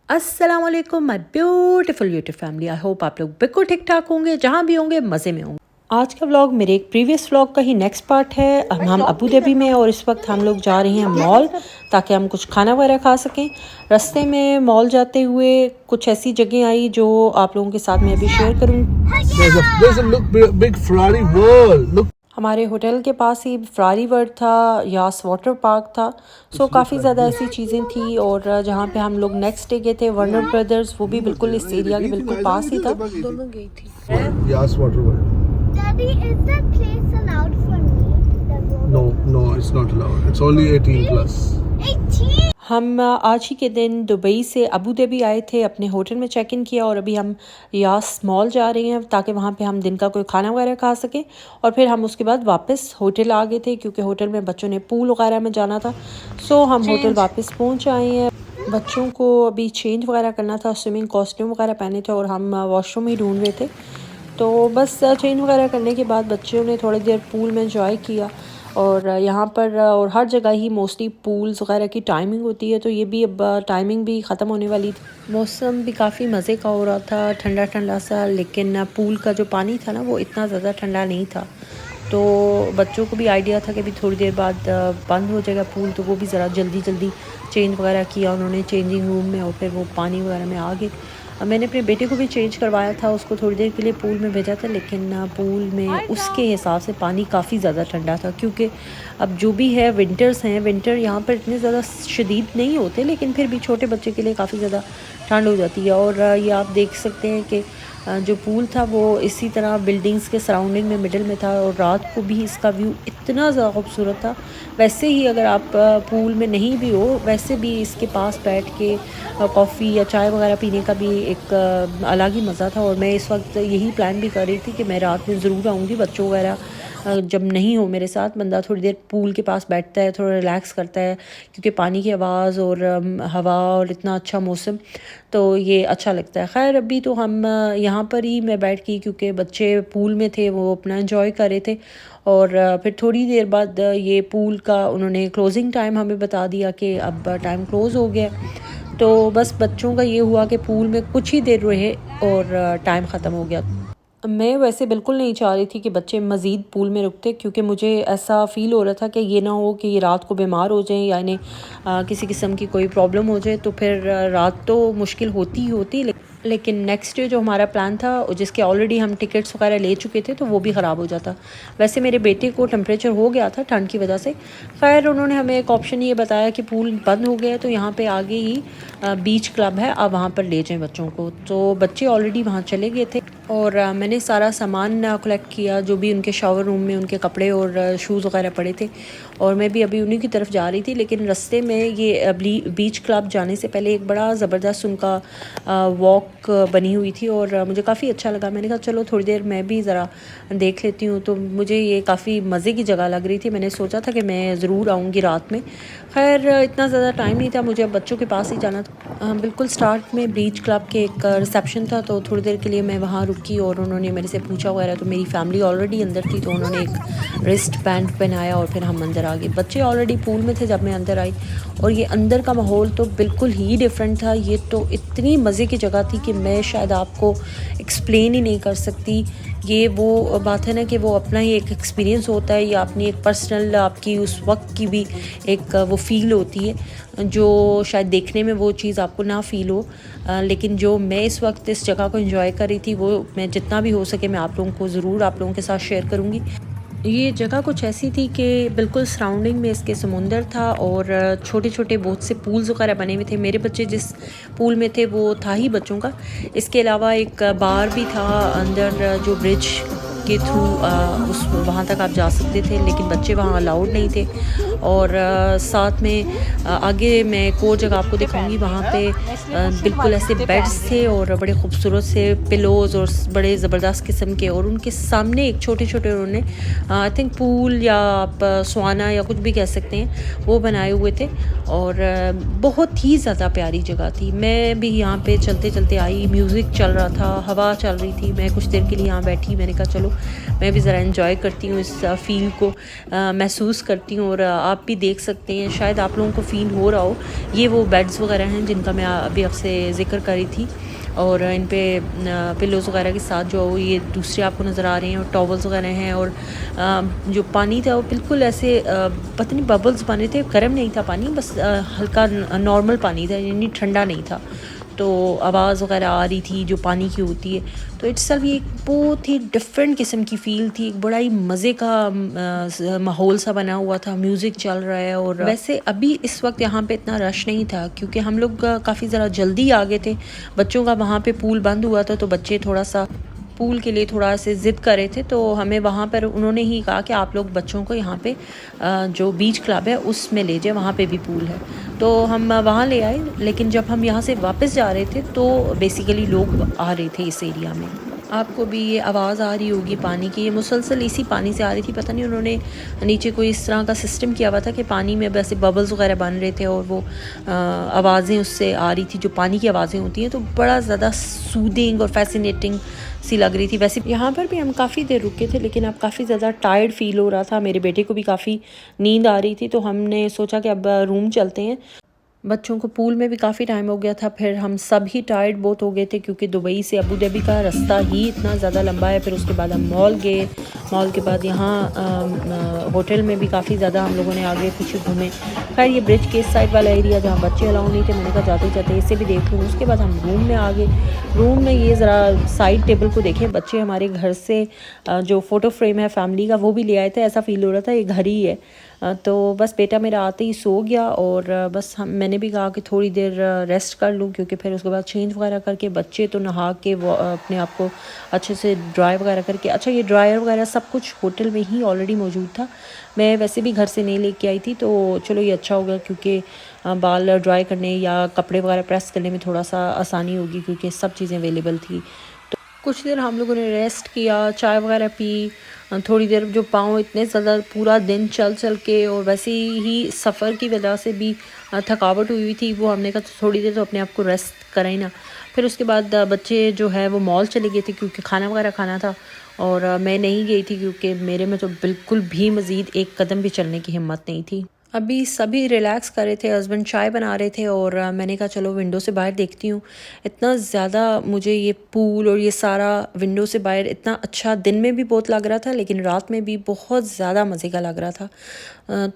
अस्सलाम वालेकुम my beautiful YouTube family. I hope आप लोग बिल्कुल ठीक ठाक होंगे, जहाँ भी होंगे मज़े में होंगे। आज का व्लॉग मेरे एक प्रीवियस व्लॉग का ही नेक्स्ट पार्ट है। हम अबू धाबी में और इस वक्त हम लोग जा रहे हैं मॉल ताकि हम कुछ खाना वगैरह खा सकें। रास्ते में मॉल जाते हुए कुछ ऐसी जगह आई जो आप लोगों के साथ मैं अभी शेयर करूँगी। हमारे होटल के पास ही फरारी वर्ल्ड था, यास वाटर पार्क था। सो काफ़ी ज़्यादा ऐसी चीज़ें थी। और जहाँ पे हम लोग नेक्स्ट डे गए थे वर्नर ब्रदर्स, वो भी बिल्कुल इस एरिया के बिल्कुल पास ही था। दोनों गई थी। Yas water world. Daddy, is that place allowed for me? No, it's not allowed. It's only 18 plus. 18? हम आज ही के दिन दुबई से अबू धाबी आए थे, अपने होटल में चेक इन किया और अभी हम यास मॉल जा रहे हैं ताकि वहाँ पे हम दिन का कोई खाना वगैरह खा सकें। और फिर हम उसके बाद वापस होटल आ गए थे क्योंकि होटल में बच्चों ने पूल वगैरह में जाना था। सो हम होटल वापस पहुँच आए हैं। बच्चों को अभी चेंज वगैरह करना था, स्विमिंग कॉस्ट्यूम वगैरह पहने थे और हम वॉशरूम ही ढूंढ रहे थे। तो बस चेंज वगैरह करने के बाद बच्चों ने थोड़ी देर पूल में एंजॉय किया। और यहाँ पर और हर जगह ही मोस्टली पूल्स वगैरह की टाइमिंग होती है, तो ये भी अब टाइमिंग भी ख़त्म होने वाली थी। मौसम भी काफ़ी मज़े का हो रहा था, ठंडा ठंडा सा, लेकिन पूल का जो पानी था ना वो इतना ज़्यादा ठंडा नहीं था। तो बच्चों को भी आइडिया था कि अभी थोड़ी देर बाद बंद हो जाएगा पूल, तो वो भी ज़रा जल्दी जल्दी चेंज वगैरह किया उन्होंने चेंजिंग रूम में और फिर वो पानी वगैरह में आ गए। मैंने अपने बेटे को भी चेंज करवाया था, उसको थोड़ी देर के लिए पूल में भेजा था, लेकिन पूल में उसके हिसाब से पानी काफ़ी ज़्यादा ठंडा था क्योंकि अब जो भी है विंटर्स हैं, विंटर यहाँ पर इतने ज़्यादा शदीद नहीं होते, लेकिन फिर भी छोटे बच्चे के लिए काफ़ी ज़्यादा ठंड हो जाती है। और ये आप देख सकते हैं कि जो पूल था वो इसी तरह बिल्डिंग्स के सराउंडिंग में मिडल में था और रात को भी इसका व्यू इतना ज़्यादा खूबसूरत था। वैसे ही अगर आप पूल में नहीं भी हो, वैसे भी इसके पास बैठ के कॉफ़ी या चाय वगैरह पीने का भी एक अलग ही मज़ा था। और मैं इस वक्त यही प्लान भी कर रही थी कि मैं रात में ज़रूर आऊँगी। बच्चों वगैरह जब नहीं हो मेरे साथ, बंदा थोड़ी देर पूल के पास बैठता है, थोड़ा रिलैक्स करता है क्योंकि पानी की आवाज़ और हवा और इतना अच्छा मौसम, तो ये अच्छा लगता है। खैर अभी तो हम यहाँ पर ही मैं बैठ गई क्योंकि बच्चे पूल में थे, वो अपना एंजॉय कर रहे थे। और फिर थोड़ी देर बाद ये पूल का उन्होंने क्लोजिंग टाइम हमें बता दिया कि अब टाइम क्लोज़ हो गया। तो बस बच्चों का ये हुआ कि पूल में कुछ ही देर रहे और टाइम ख़त्म हो गया। मैं वैसे बिल्कुल नहीं चाह रही थी कि बच्चे मज़ीद पूल में रुकते क्योंकि मुझे ऐसा फ़ील हो रहा था कि ये ना हो कि ये रात को बीमार हो जाएं या इन्हें किसी किस्म की कोई प्रॉब्लम हो जाए, तो फिर रात तो मुश्किल होती ही होती। लेकिन नेक्स्ट डे जो हमारा प्लान था, जिसके ऑलरेडी हम टिकट्स वगैरह ले चुके थे, तो वो भी ख़राब हो जाता। वैसे मेरे बेटे को टेम्परेचर हो गया था ठंड की वजह से। खैर उन्होंने हमें एक ऑप्शन ये बताया कि पूल बंद हो गया है तो यहाँ पे आगे ही बीच क्लब है, आप वहाँ पर ले जाएं बच्चों को। तो बच्चे ऑलरेडी वहाँ चले गए थे और मैंने सारा सामान कलेक्ट किया, जो भी उनके शावर रूम में उनके कपड़े और शूज़ वगैरह पड़े थे, और मैं भी अभी उन्हीं की तरफ जा रही थी। लेकिन रास्ते में ये बीच क्लब जाने से पहले एक बड़ा ज़बरदस्त उनका वॉक बनी हुई थी और मुझे काफ़ी अच्छा लगा। मैंने कहा चलो थोड़ी देर मैं भी ज़रा देख लेती हूँ, तो मुझे ये काफ़ी मज़े की जगह लग रही थी। मैंने सोचा था कि मैं ज़रूर आऊँगी रात में। खैर इतना ज़्यादा टाइम नहीं था, मुझे अब बच्चों के पास ही जाना था। बिल्कुल स्टार्ट में बीच क्लब के एक रिसेप्शन था, तो थोड़ी देर के लिए मैं वहाँ रुकी और उन्होंने मेरे से पूछा वगैरह, तो मेरी फैमिली ऑलरेडी अंदर थी, तो उन्होंने एक रिस्ट बैंड पहनाया और फिर हम अंदर आ गए। बच्चे ऑलरेडी पूल में थे जब मैं अंदर आई और ये अंदर का माहौल तो बिल्कुल ही डिफरेंट था। ये तो इतनी मज़े की जगह थी कि मैं शायद आपको एक्सप्लेन ही नहीं कर सकती। ये वो बात है ना कि वो अपना ही एक एक्सपीरियंस होता है या अपनी एक पर्सनल आपकी उस वक्त की भी एक वो फ़ील होती है जो शायद देखने में वो चीज़ आपको ना फ़ील हो। लेकिन जो मैं इस वक्त इस जगह को एंजॉय कर रही थी, वो मैं जितना भी हो सके मैं आप लोगों को ज़रूर आप लोगों के साथ शेयर करूँगी। ये जगह कुछ ऐसी थी कि बिल्कुल सराउंडिंग में इसके समुंदर था और छोटे छोटे बहुत से पूल्स वगैरह बने हुए थे। मेरे बच्चे जिस पूल में थे वो था ही बच्चों का। इसके अलावा एक बार भी था अंदर जो ब्रिज के थ्रू उस वहाँ तक आप जा सकते थे, लेकिन बच्चे वहाँ अलाउड नहीं थे। और साथ में आगे मैं एक और जगह आपको दिखाऊंगी, वहाँ पे बिल्कुल ऐसे बेड्स थे और बड़े खूबसूरत से पिलोज़ और बड़े ज़बरदस्त किस्म के, और उनके सामने एक छोटे छोटे उन्होंने आई थिंक पूल या आप स्वाना या कुछ भी कह सकते हैं वो बनाए हुए थे। और बहुत ही ज़्यादा प्यारी जगह थी। मैं भी यहाँ पे चलते चलते आई, म्यूज़िक चल रहा था, हवा चल रही थी। मैं कुछ देर के लिए यहाँ बैठी, मैंने कहा चलो मैं भी ज़रा एंजॉय करती हूँ, इस फ़ील को महसूस करती हूँ। और आप भी देख सकते हैं, शायद आप लोगों को फ़ील हो रहा हो। ये वो बेड्स वगैरह हैं जिनका मैं अभी आपसे ज़िक्र करी थी, और इन पे पिलोज़ वगैरह के साथ जो ये दूसरे आपको नज़र आ रहे हैं, और टॉवल्स वगैरह हैं। और जो पानी था वो बिल्कुल ऐसे पता नहीं बबल्स बने थे, गर्म नहीं था पानी, बस हल्का नॉर्मल पानी था, यानी ठंडा नहीं था। तो आवाज़ वगैरह आ रही थी जो पानी की होती है। तो इट्सल्फ ये एक बहुत ही डिफरेंट किस्म की फ़ील थी, एक बड़ा ही मज़े का माहौल सा बना हुआ था, म्यूज़िक चल रहा है। और वैसे अभी इस वक्त यहाँ पे इतना रश नहीं था, क्योंकि हम लोग काफ़ी ज़रा जल्दी आ गए थे। बच्चों का वहाँ पे पूल बंद हुआ था, तो बच्चे थोड़ा सा पूल के लिए थोड़ा से ज़िद कर रहे थे। तो हमें वहाँ पर उन्होंने ही कहा कि आप लोग बच्चों को यहाँ पे जो बीच क्लब है उसमें ले जाए, वहाँ पे भी पूल है। तो हम वहाँ ले आए, लेकिन जब हम यहाँ से वापस जा रहे थे तो बेसिकली लोग आ रहे थे इस एरिया में। आपको भी ये आवाज़ आ रही होगी पानी की, ये मुसलसल इसी पानी से आ रही थी। पता नहीं उन्होंने नीचे कोई इस तरह का सिस्टम किया हुआ था कि पानी में वैसे बबल्स वगैरह बन रहे थे, और वो आवाज़ें उससे आ रही थी, जो पानी की आवाज़ें होती हैं। तो बड़ा ज़्यादा सूदिंग और फैसिनेटिंग सी लग रही थी। वैसे यहाँ पर भी हम काफ़ी देर रुके थे, लेकिन अब काफ़ी ज़्यादा टायर्ड फील हो रहा था। मेरे बेटे को भी काफ़ी नींद आ रही थी, तो हमने सोचा कि अब रूम चलते हैं। बच्चों को पूल में भी काफ़ी टाइम हो गया था, फिर हम सब ही टायर्ड बहुत हो गए थे, क्योंकि दुबई से अबू धाबी का रास्ता ही इतना ज़्यादा लंबा है। फिर उसके बाद हम मॉल गए, मॉल के बाद यहाँ होटल में भी काफ़ी ज़्यादा हम लोगों ने आगे पीछे घूमे। खैर ये ब्रिज के इस साइड वाला एरिया जहाँ बच्चे अलाउ नहीं थे, मैंने कहा जाते जाते इसे भी देख लूँ। उसके बाद हम रूम में आ गए। रूम में ये ज़रा साइड टेबल को देखें, बच्चे हमारे घर से जो फ़ोटो फ्रेम है फैमिली का वो भी ले आए थे। ऐसा फ़ील हो रहा था ये घर ही है। तो बस बेटा मेरा आते ही सो गया, और बस मैंने भी कहा कि थोड़ी देर रेस्ट कर लूँ, क्योंकि फिर उसके बाद चेंज वगैरह करके बच्चे तो नहा के वो अपने आप को अच्छे से ड्राई वगैरह करके। अच्छा, ये ड्रायर वगैरह सब कुछ होटल में ही ऑलरेडी मौजूद था। मैं वैसे भी घर से नहीं लेके आई थी, तो चलो ये अच्छा होगा, क्योंकि बाल ड्राई करने या कपड़े वगैरह प्रेस करने में थोड़ा सा आसानी होगी, क्योंकि सब चीज़ें अवेलेबल थी। तो कुछ देर हम लोगों ने रेस्ट किया, चाय वगैरह पी। थोड़ी देर जो पाँव इतने ज़्यादा पूरा दिन चल के, और वैसे ही सफ़र की वजह से भी थकावट हुई थी, वो हमने कहा थोड़ी देर तो अपने आप को रेस्ट करें ना। फिर उसके बाद बच्चे जो है वो मॉल चले गए थे, क्योंकि खाना वगैरह खाना था। और मैं नहीं गई थी, क्योंकि मेरे में तो बिल्कुल भी मज़ीद एक कदम भी चलने की हिम्मत नहीं थी। अभी सभी रिलैक्स कर रहे थे, हस्बैंड चाय बना रहे थे, और मैंने कहा चलो विंडो से बाहर देखती हूँ। इतना ज़्यादा मुझे ये पूल और ये सारा विंडो से बाहर इतना अच्छा दिन में भी बहुत लग रहा था, लेकिन रात में भी बहुत ज़्यादा मज़े का लग रहा था।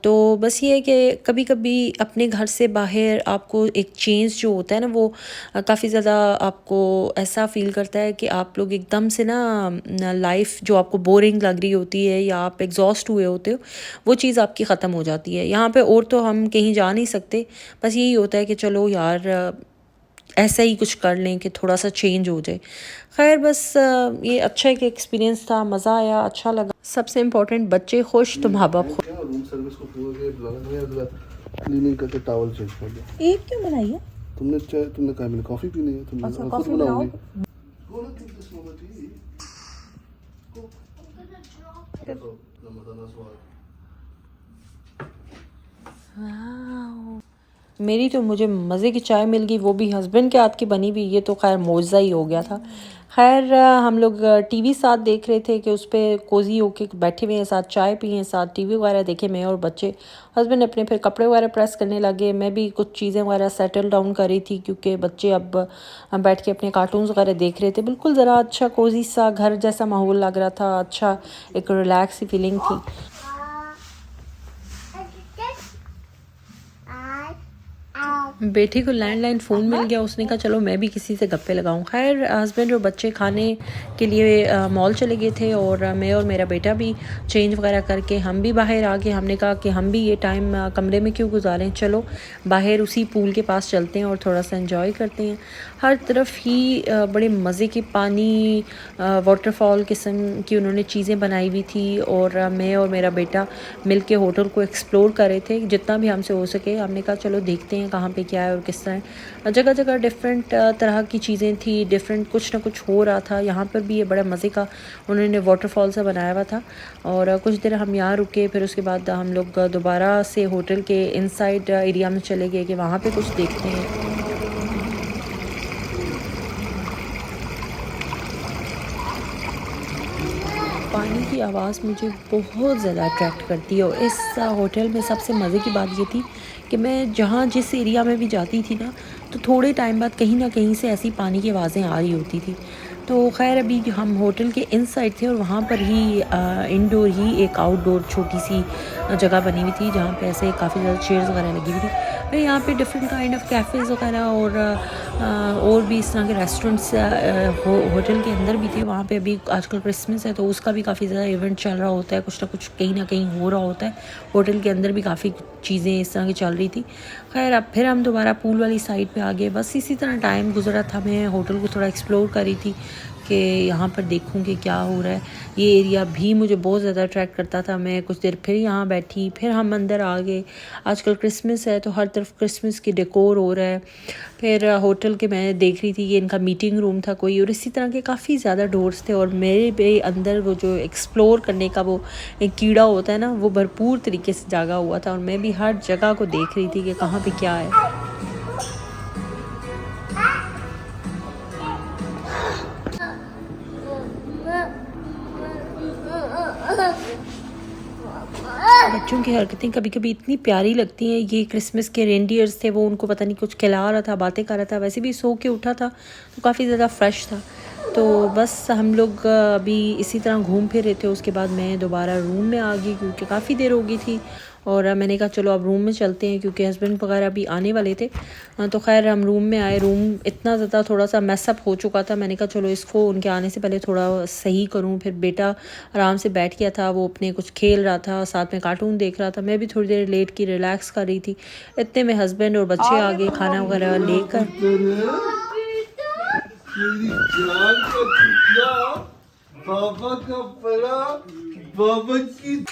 तो बस ये है कि कभी कभी अपने घर से बाहर आपको एक चेंज जो होता है ना, वो काफ़ी ज़्यादा आपको ऐसा फ़ील करता है कि आप लोग एकदम से ना लाइफ जो आपको बोरिंग लग रही होती है या आप एग्जॉस्ट हुए होते हो, वो चीज़ आपकी ख़त्म हो जाती है। यहाँ पे और तो हम कहीं जा नहीं सकते, बस यही होता है कि चलो यार ऐसा ही कुछ कर लें कि थोड़ा सा चेंज हो जाए। खैर बस ये अच्छा एक एक्सपीरियंस था, मज़ा आया, अच्छा लगा। सबसे इम्पोर्टेंट बच्चे खुश तो माँ बाप खुश। रूम सर्विस को पूरे क्लीनिंग करके टॉवल चेंज कर दो। एक क्यों बनाई है? तुमने कहा मैंने कॉफी पीनी है, तुमने अच्छा, खुद कॉफी बनाओगी। बनाओ। Go and drink this moment, easy. Go. Ramadan as well. मेरी तो मुझे मज़े की चाय मिल गई, वो भी हस्बैंड के हाथ की बनी हुई। ये तो खैर मौजा ही हो गया था। खैर हम लोग टीवी साथ देख रहे थे कि उस पर कोजी होके बैठे हुए हैं, साथ चाय पिए, साथ टीवी वगैरह देखे, मैं और बच्चे। हस्बैंड अपने फिर कपड़े वगैरह प्रेस करने लगे, मैं भी कुछ चीज़ें वगैरह सेटल डाउन कर रही थी, क्योंकि बच्चे अब बैठ के अपने कार्टून्स वगैरह देख रहे थे। बिल्कुल ज़रा अच्छा कोजी सा घर जैसा माहौल लग रहा था, अच्छा एक रिलैक्स सी फीलिंग थी। बेटे को लैंडलाइन फ़ोन मिल गया, उसने कहा चलो मैं भी किसी से गप्पे लगाऊं। खैर हस्बैंड और बच्चे खाने के लिए मॉल चले गए थे, और मैं और मेरा बेटा भी चेंज वगैरह करके हम भी बाहर आ गए। हमने कहा कि हम भी ये टाइम कमरे में क्यों गुजारें, चलो बाहर उसी पूल के पास चलते हैं और थोड़ा सा एंजॉय करते हैं। हर तरफ ही बड़े मज़े की पानी वाटरफॉल किस्म की उन्होंने चीज़ें बनाई हुई थी, और मैं और मेरा बेटा मिल के होटल को एक्सप्लोर कर रहे थे जितना भी हमसे हो सके। हमने कहा चलो देखते हैं कहाँ पे क्या है और किस तरह। जगह जगह डिफरेंट तरह की चीज़ें थी, डिफरेंट कुछ ना कुछ हो रहा था। यहाँ पर भी ये बड़ा मज़े का उन्होंने वाटरफॉल सा बनाया हुआ था, और कुछ देर हम यहाँ रुके। फिर उसके बाद हम लोग दोबारा से होटल के इनसाइड एरिया में चले गए कि वहाँ पे कुछ देखते हैं। पानी की आवाज़ मुझे बहुत ज़्यादा अट्रैक्ट करती है और इस होटल में सबसे मज़े की बात ये थी कि मैं जहाँ जिस एरिया में भी जाती थी ना, तो थोड़े टाइम बाद कहीं ना कहीं से ऐसी पानी की आवाज़ें आ रही होती थी। तो खैर अभी हम होटल के इनसाइड थे और वहाँ पर ही इंडोर ही एक आउटडोर छोटी सी जगह बनी हुई थी जहाँ पे ऐसे काफ़ी ज़्यादा चेयर्स वगैरह लगी हुई थी। फिर यहाँ पे डिफरेंट काइंड ऑफ कैफ़ेज़ वगैरह और भी इस तरह के रेस्टोरेंट्स होटल के अंदर भी थे। वहाँ पे अभी आजकल क्रिसमस है तो उसका भी काफ़ी ज़्यादा इवेंट चल रहा होता है, कुछ ना कहीं हो रहा होता है। होटल के अंदर भी काफ़ी चीज़ें इस तरह की चल रही थी। खैर अब फिर हम दोबारा पूल वाली साइड पे आ गए। बस इसी तरह टाइम गुजरा था। मैं होटल को थोड़ा एक्सप्लोर कर रही थी कि यहाँ पर देखूँ कि क्या हो रहा है। ये एरिया भी मुझे बहुत ज़्यादा अट्रैक्ट करता था। मैं कुछ देर फिर यहाँ बैठी, फिर हम अंदर आ गए। आजकल क्रिसमस है तो हर तरफ क्रिसमस की डेकोर हो रहा है। फिर होटल के मैं देख रही थी कि इनका मीटिंग रूम था कोई, और इसी तरह के काफ़ी ज़्यादा डोर्स थे। और मेरे भी अंदर वो जो एक्सप्लोर करने का वो एक कीड़ा होता है ना, वो भरपूर तरीके से जागा हुआ था और मैं भी हर जगह को देख रही थी कि कहाँ पे क्या है। बच्चों की हरकतें कभी कभी इतनी प्यारी लगती हैं। ये क्रिसमस के रेनडियर्स थे, वो उनको पता नहीं कुछ खिला रहा था, बातें कर रहा था। वैसे भी सो के उठा था तो काफ़ी ज़्यादा फ्रेश था। तो बस हम लोग अभी इसी तरह घूम फिर रहे थे। उसके बाद मैं दोबारा रूम में आ गई क्योंकि काफ़ी देर हो गई थी और मैंने कहा चलो अब रूम में चलते हैं क्योंकि हस्बैंड वगैरह भी आने वाले थे। तो खैर हम रूम में आए। रूम इतना ज़्यादा थोड़ा सा मैसअप हो चुका था। मैंने कहा चलो इसको उनके आने से पहले थोड़ा सही करूं। फिर बेटा आराम से बैठ गया था, वो अपने कुछ खेल रहा था, साथ में कार्टून देख रहा था। मैं भी थोड़ी देर लेट की रिलैक्स कर रही थी। इतने में हस्बैंड और बच्चे आ गए खाना वगैरह लेकर। बाबा की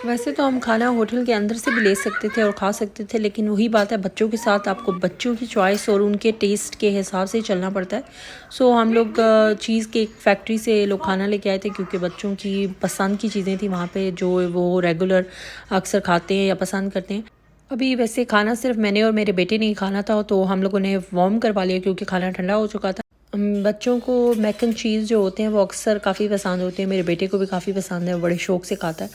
वैसे तो हम खाना होटल के अंदर से भी ले सकते थे और खा सकते थे, लेकिन वही बात है बच्चों के साथ आपको बच्चों की चॉइस और उनके टेस्ट के हिसाब से चलना पड़ता है। सो हम लोग चीज़ केक फैक्ट्री से लोग खाना लेके आए थे क्योंकि बच्चों की पसंद की चीज़ें थी वहाँ पे जो वो रेगुलर अक्सर खाते हैं या पसंद करते हैं। अभी वैसे खाना सिर्फ मैंने और मेरे बेटे ने ही खाना था तो हम लोगों ने वार्म करवा लिया क्योंकि खाना ठंडा हो चुका था। बच्चों को मैक एंड चीज़ जो होते हैं वो अक्सर काफ़ी पसंद होते हैं। मेरे बेटे को भी काफ़ी पसंद है, वो बड़े शौक़ से खाता है।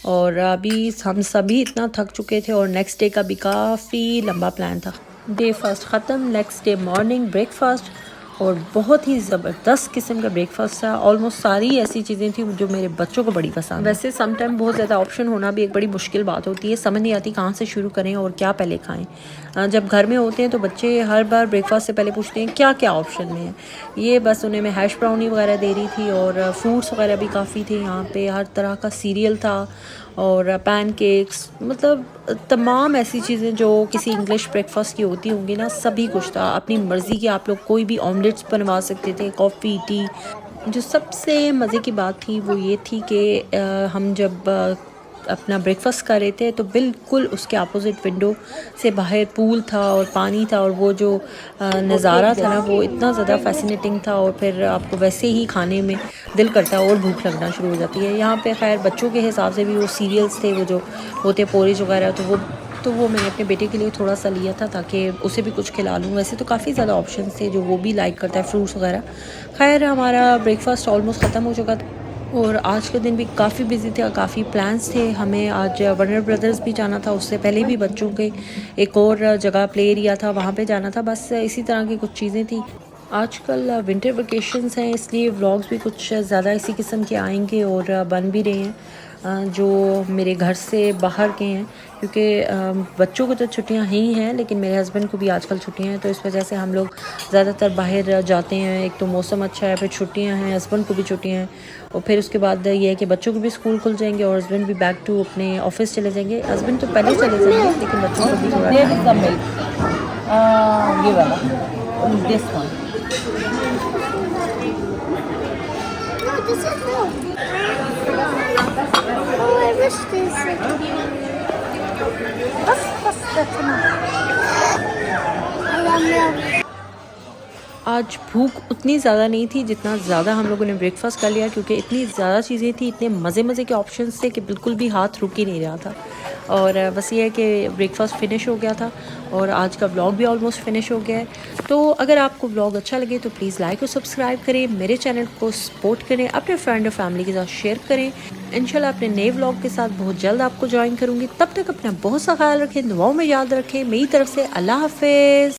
और अभी हम सभी इतना थक चुके थे और नेक्स्ट डे का भी काफ़ी लंबा प्लान था। डे फर्स्ट ख़त्म, नेक्स्ट डे मॉर्निंग ब्रेकफास्ट और बहुत ही ज़बरदस्त किस्म का ब्रेकफास्ट था। ऑलमोस्ट सारी ऐसी चीज़ें थी जो मेरे बच्चों को बड़ी पसंद। वैसे सम टाइम बहुत ज़्यादा ऑप्शन होना भी एक बड़ी मुश्किल बात होती है। समझ नहीं आती कहाँ से शुरू करें और क्या पहले खाएं। जब घर में होते हैं तो बच्चे हर बार ब्रेकफास्ट से पहले पूछते हैं क्या क्या ऑप्शन में है। ये बस उन्हें मैं हैश ब्राउनी वगैरह दे रही थी और फ्रूट्स वगैरह भी काफ़ी थे यहाँ पे। हर तरह का सीरियल था और पैनकेक्स, मतलब तमाम ऐसी चीज़ें जो किसी इंग्लिश ब्रेकफास्ट की होती होंगी ना, सभी कुछ था। अपनी मर्ज़ी की आप लोग कोई भी ऑमलेट्स बनवा सकते थे, कॉफ़ी टी। जो सबसे मज़े की बात थी वो ये थी कि हम जब अपना ब्रेकफास्ट कर रहे थे तो बिल्कुल उसके अपोजिट विंडो से बाहर पूल था और पानी था और वो जो नज़ारा था ना वो इतना ज़्यादा फैसिनेटिंग था। और फिर आपको वैसे ही खाने में दिल करता है और भूख लगना शुरू हो जाती है। यहाँ पे खैर बच्चों के हिसाब से भी वो सीरियल्स थे, वो जो होते पोरिज वगैरह, तो वो मैंने अपने बेटे के लिए थोड़ा सा लिया था ताकि उसे भी कुछ खिला लूँ। वैसे तो काफ़ी ज़्यादा ऑप्शंस थे जो वो भी लाइक करता है, फ्रूट्स वगैरह। खैर हमारा ब्रेकफास्ट ऑलमोस्ट ख़त्म हो चुका था और आज के दिन भी काफ़ी बिजी थे, काफ़ी प्लान्स थे। हमें आज वार्नर ब्रदर्स भी जाना था, उससे पहले भी बच्चों के एक और जगह प्ले एरिया था वहाँ पे जाना था। बस इसी तरह की कुछ चीज़ें थी। आजकल विंटर वेकेशंस हैं इसलिए व्लॉग्स भी कुछ ज़्यादा इसी किस्म के आएंगे और बन भी रहे हैं जो मेरे घर से बाहर के हैं क्योंकि बच्चों को तो छुट्टियां ही हैं लेकिन मेरे हस्बैंड को भी आजकल छुट्टियां हैं। तो इस वजह से हम लोग ज़्यादातर बाहर जाते हैं। एक तो मौसम अच्छा है, फिर छुट्टियां हैं, हस्बैंड को भी छुट्टियां हैं और फिर उसके बाद ये है कि बच्चों को भी स्कूल खुल जाएंगे और हस्बैंड भी बैक टू अपने ऑफिस चले जाएंगे। हस्बैंड तो पहले चले जाएंगे लेकिन बच्चों को भी थोड़ा ये वाला this one No, this is no. Oh, I wish this. That's enough. I am आज भूख उतनी ज़्यादा नहीं थी जितना ज़्यादा हम लोगों ने ब्रेकफास्ट कर लिया, क्योंकि इतनी ज़्यादा चीज़ें थी, इतने मज़े के ऑप्शंस थे कि बिल्कुल भी हाथ रुक ही नहीं रहा था। और बस ये है कि ब्रेकफास्ट फिनिश हो गया था और आज का व्लॉग भी ऑलमोस्ट फिनिश हो गया है। तो अगर आपको व्लॉग अच्छा लगे तो प्लीज़ लाइक और सब्सक्राइब करें, मेरे चैनल को सपोर्ट करें, अपने फ्रेंड और फैमिली के साथ शेयर करें। इंशाल्लाह अपने नए व्लॉग के साथ बहुत जल्द आपको ज्वाइन करूँगी। तब तक अपना बहुत सा ख्याल रखें, दुआओं में याद रखें। मेरी तरफ से अल्लाह हाफिज़।